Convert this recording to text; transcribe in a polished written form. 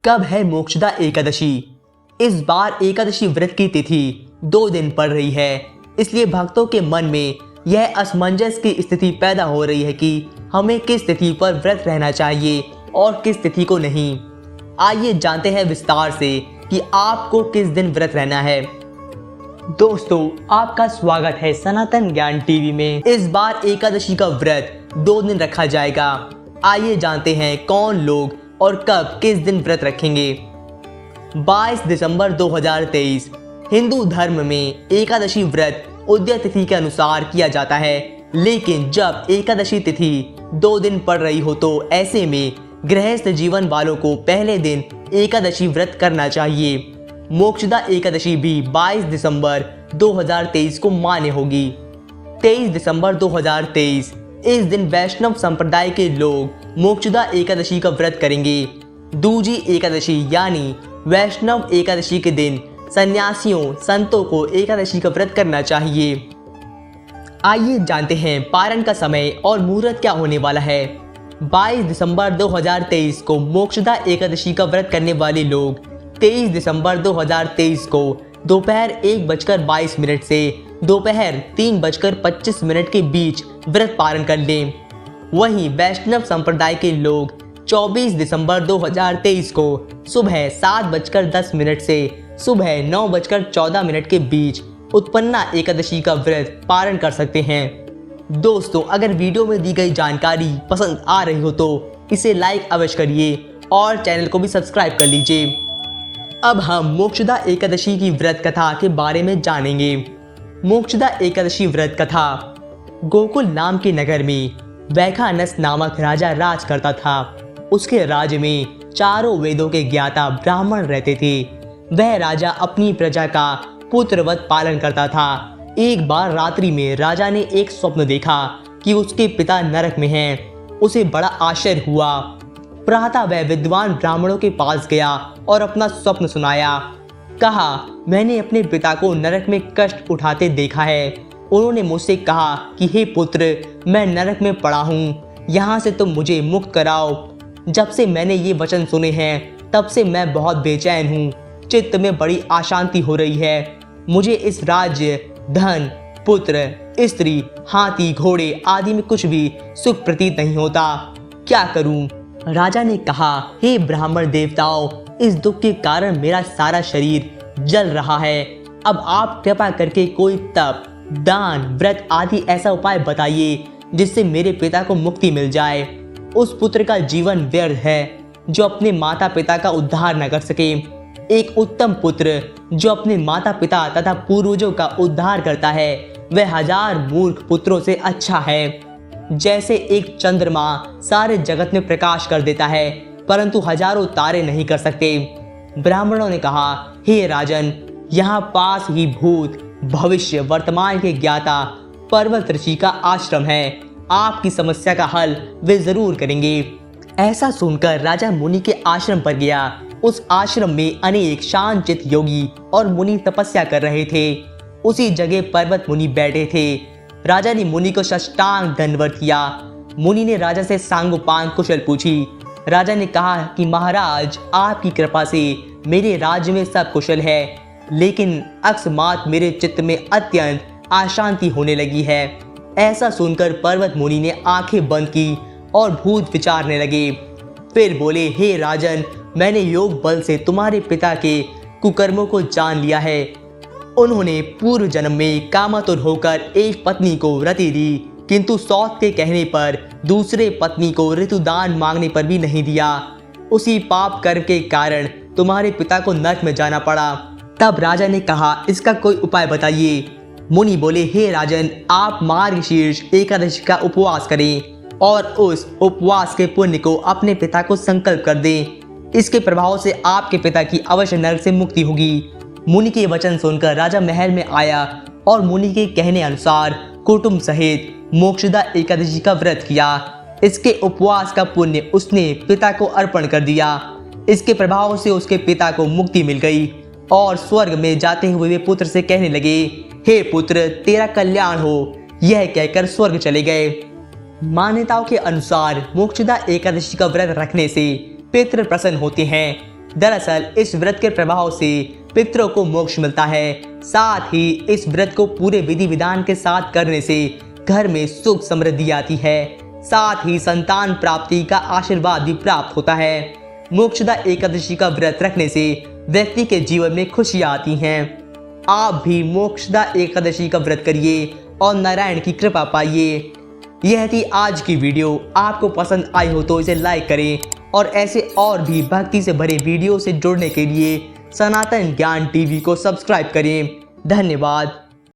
कब है मोक्षदा एकादशी? इस बार एकादशी व्रत की तिथि 2 दिन पड़ रही है, इसलिए भक्तों के मन में यह असमंजस की स्थिति पैदा हो रही है कि हमें किस तिथि पर व्रत रहना चाहिए और किस तिथि को नहीं। आइए जानते हैं विस्तार से कि आपको किस दिन व्रत रहना है। दोस्तों, आपका स्वागत है सनातन ज्ञान टीवी में। इस बार एकादशी का व्रत 2 दिन रखा जाएगा। आइए जानते हैं कौन लोग और कब किस दिन व्रत रखेंगे। 22 दिसंबर 2023 हिंदू धर्म में एकादशी व्रत उदय तिथि के अनुसार किया जाता है, लेकिन जब एकादशी तिथि 2 दिन पड़ रही हो तो ऐसे में गृहस्थ जीवन वालों को पहले दिन एकादशी व्रत करना चाहिए। मोक्षदा एकादशी भी 22 दिसंबर 2023 को मान्य होगी। 23 दिसंबर 2023 इस दिन वैष्णव संप्रदाय के लोग मोक्षदा एकादशी का व्रत करेंगे। दूजी एकादशी यानी वैष्णव एकादशी के दिन सन्यासियों संतों को एकादशी का व्रत करना चाहिए। आइए जानते हैं पारण का समय और मुहूर्त क्या होने वाला है। 22 दिसंबर 2023 को मोक्षदा एकादशी का व्रत करने वाले लोग 23 दिसंबर 2023 को दोपहर 1:22 से दोपहर 3:25 के बीच व्रत पारण कर लें। वहीं वैष्णव संप्रदाय के लोग 24 दिसंबर 2023 को सुबह 7:10 से सुबह 9:14 के बीच उत्पन्ना एकादशी का व्रत पारण कर सकते हैं। दोस्तों, अगर वीडियो में दी गई जानकारी पसंद आ रही हो तो इसे लाइक अवश्य करिए और चैनल को भी सब्सक्राइब कर लीजिए। अब हम मोक्षदा एकादशी की व्रत कथा के बारे में जानेंगे। मोक्षदा एकादशी व्रत कथा। गोकुल नाम के नगर में वैखानस नामक राजा राज करता था। उसके राज्य में चारों वेदों के ज्ञाता ब्राह्मण रहते थे। वह राजा अपनी प्रजा का पुत्रवत पालन करता था। एक बार रात्रि में राजा ने एक स्वप्न देखा कि उसके पिता नरक में हैं। उसे बड़ा आश्चर्य हुआ। प्रातः वह विद्वान ब्राह्मणों के पास गया और अपना स्वप्न सुनाया। कहा, मैंने अपने पिता को नरक में कष्ट उठाते देखा है। उन्होंने मुझसे कहा कि हे पुत्र, मैं नरक में पड़ा हूँ, यहाँ से तुम मुझे मुक्त कराओ। जब से मैंने ये वचन सुने हैं तब से मैं बहुत बेचैन हूँ। चित्त में बड़ी अशांति हो रही है। मुझे इस राज्य, धन, पुत्र, स्त्री, हाथी, घोड़े आदि में कुछ भी सुख प्रतीत नहीं होता। क्या करूँ? राजा ने कहा, हे ब्राह्मण देवताओं, इस दुख के कारण मेरा सारा शरीर जल रहा है। अब आप कृपा करके कोई तप, दान, व्रत आदि ऐसा उपाय बताइए जिससे मेरे पिता को मुक्ति मिल जाए। उस पुत्र का जीवन व्यर्थ है जो अपने माता पिता का उद्धार न कर सके। एक उत्तम पुत्र जो अपने माता पिता तथा पूर्वजों का उद्धार करता है वह 1000 मूर्ख पुत्रों से अच्छा है। जैसे एक चंद्रमा सारे जगत में प्रकाश कर देता है परंतु हजारों तारे नहीं कर सकते। ब्राह्मणों ने कहा, हे राजन, यहाँ पास ही भूत, भविष्य, वर्तमान के ज्ञाता पर्वत ऋषि का आश्रम है। आपकी समस्या का हल वे जरूर करेंगे। ऐसा सुनकर राजा मुनि के आश्रम पर गया। उस आश्रम में अनेक शांतचित्त योगी और मुनि तपस्या कर रहे थे। उसी जगह पर्वत मुनि बैठे थे। राजा ने मुनि को साष्टांग दंडवत किया। मुनि ने राजा से सांगोपांग कुशल पूछी। राजा ने कहा कि महाराज, आपकी कृपा से मेरे राज्य में सब कुशल है, लेकिन अकस्मात मेरे चित्त में अत्यंत अशांति होने लगी है। ऐसा सुनकर पर्वत मुनि ने आंखें बंद की और भूत विचारने लगे। फिर बोले, हे राजन, मैंने योग बल से तुम्हारे पिता के कुकर्मों को जान लिया है। उन्होंने पूर्व जन्म में कामातुर होकर एक पत्नी को रति दी, किंतु सौत के कहने पर दूसरे पत्नी को ऋतुदान मांगने पर भी नहीं दिया। उसी पाप कर्म के कारण तुम्हारे पिता को नरक में जाना पड़ा। तब राजा ने कहा, इसका कोई उपाय बताइए। मुनि बोले, हे राजन, आप मार्गशीर्ष एकादशी का उपवास करें और उस उपवास के पुण्य को अपने पिता को संकल्प कर दें। इसके प्रभाव से आपके पिता की अवश्य नरक से मुक्ति होगी। मुनि के वचन सुनकर राजा महल में आया और मुनि के कहने अनुसार कुटुंब सहित मोक्षदा एकादशी का व्रत किया। इसके उपवास का पुण्य उसने पिता को अर्पण कर दिया। इसके प्रभाव से उसके पिता को मुक्ति मिल गई और स्वर्ग में जाते हुए वे पुत्र से कहने लगे, हे पुत्र, तेरा कल्याण हो। यह कहकर स्वर्ग चले गए। मान्यताओं के अनुसार मोक्षदा एकादशी का व्रत रखने से पितृ प्रसन्न होते हैं। दरअसल इस व्रत के प्रभाव से पितरों को मोक्ष मिलता है। साथ ही इस व्रत को पूरे विधि विधान के साथ करने से घर में सुख समृद्धि आती है। साथ ही संतान प्राप्ति का आशीर्वाद भी प्राप्त होता है। मोक्षदा एकादशी का व्रत रखने से व्यक्ति के जीवन में खुशियां आती हैं। आप भी मोक्षदा एकादशी का व्रत करिए और नारायण की कृपा पाइए। यह थी आज की वीडियो। आपको पसंद आई हो तो इसे लाइक करें और ऐसे और भी भक्ति से भरे वीडियो से जुड़ने के लिए सनातन ज्ञान टीवी को सब्सक्राइब करें। धन्यवाद।